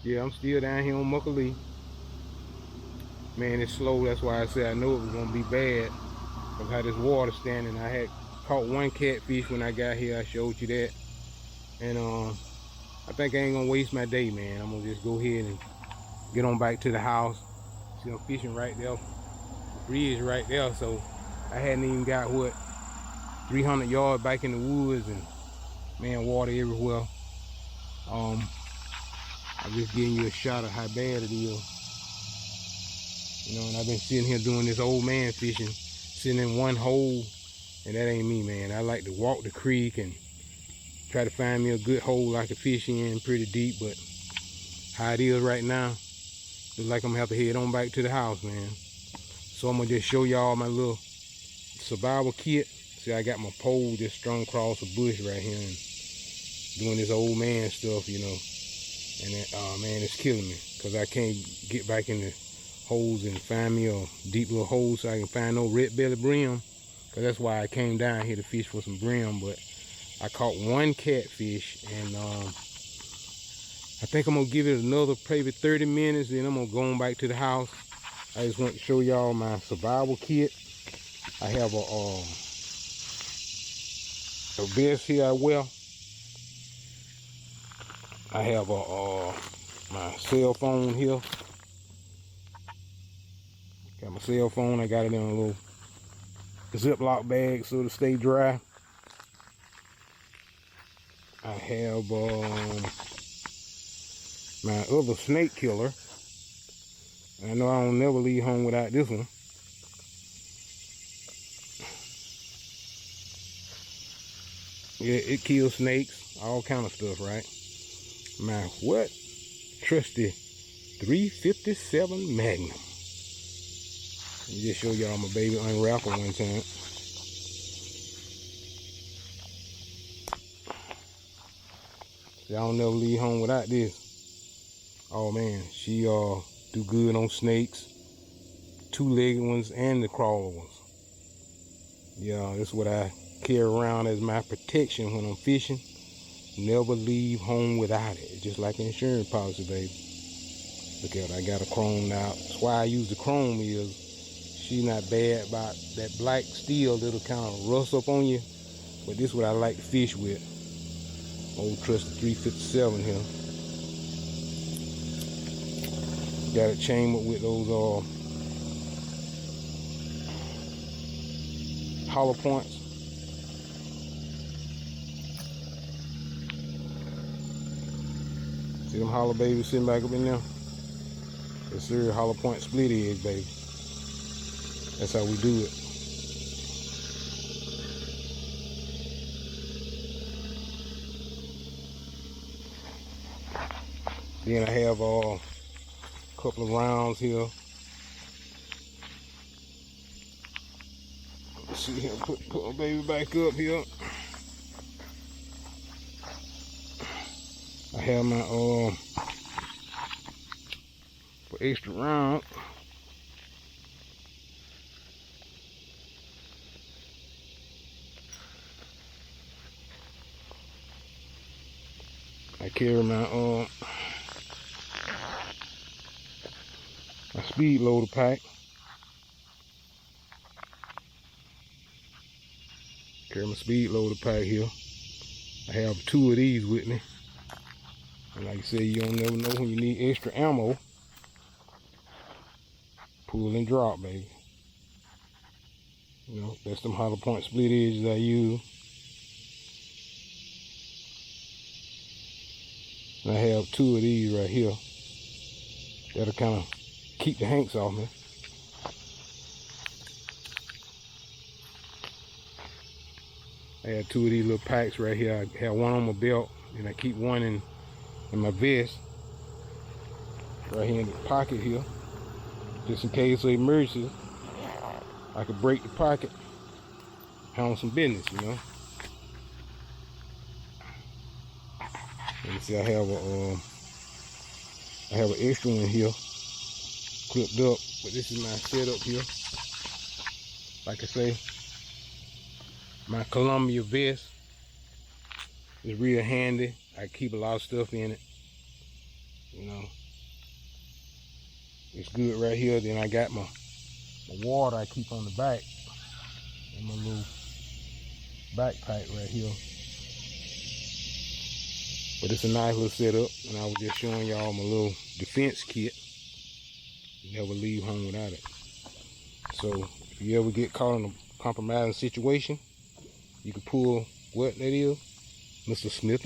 Yeah, I'm still down here on Muckalee. Man, it's slow. That's why I said I know it was gonna be bad. Cause how this water standing. I had caught one catfish when I got here. I showed you that. And I think I ain't gonna waste my day, man. I'm gonna just go ahead and get on back to the house. See, I'm fishing right there. The bridge right there. So I hadn't even got what 300 yards back in the woods, and man, water everywhere. I'm just giving you a shot of how bad it is. You know, and I've been sitting here doing this old man fishing, sitting in one hole, and that ain't me, man. I like to walk the creek and try to find me a good hole I can fish in pretty deep, but how it is right now, looks like I'm gonna have to head on back to the house, man. So I'm gonna just show y'all my little survival kit. See, I got my pole just strung across a bush right here and doing this old man stuff, you know. And that, oh man, it's killing me because I can't get back in the holes and find me a deep little hole so I can find no red belly brim. Cause that's why I came down here to fish for some brim. But I caught one catfish, and I think I'm gonna give it another maybe 30 minutes, then I'm gonna go on back to the house. I just want to show y'all my survival kit. I have a vest here I wear. I have my cell phone here. Got my cell phone. I got it in a little Ziploc bag so to stay dry. I have my other snake killer. I know I don't never leave home without this one. Yeah, it kills snakes, all kind of stuff, right? My what? Trusty 357 Magnum. Let me just show y'all my baby unravel one time. Y'all never leave home without this. Oh man, she do good on snakes, two-legged ones and the crawler ones. Yeah, that's what I carry around as my protection when I'm fishing. Never leave home without it. It's just like an insurance policy, baby. Look at it, I got a chrome now. That's why I use the chrome is she's not bad about that black steel that'll kind of rust up on you. But this is what I like to fish with. Old trusty 357 here. Got it chained up with those hollow points. See them hollow babies sitting back up in there? It's serious hollow point split edge, baby. That's how we do it. Then I have a couple of rounds here. Let's see here, put my baby back up here. I have my for extra round. I carry my speed loader pack. Carry my speed loader pack here. I have two of these with me. And like I said, you don't never know when you need extra ammo. Pull and drop, baby. You know, that's them hollow point split edges I use. And I have two of these right here. That'll kind of keep the hanks off me. I have two of these little packs right here. I have one on my belt, and I keep one in my vest. Right here in the pocket here. Just in case of emergency, I could break the pocket, handle some business, you know. And you see, I have an extra one here, clipped up, but this is my setup here. Like I say, my Columbia vest is real handy. I keep a lot of stuff in it. You know, it's good right here. Then I got my water I keep on the back in my little backpack right here. But it's a nice little setup, and I was just showing y'all my little defense kit. You never leave home without it. So if you ever get caught in a compromising situation, you can pull what that is, Mr. Smith &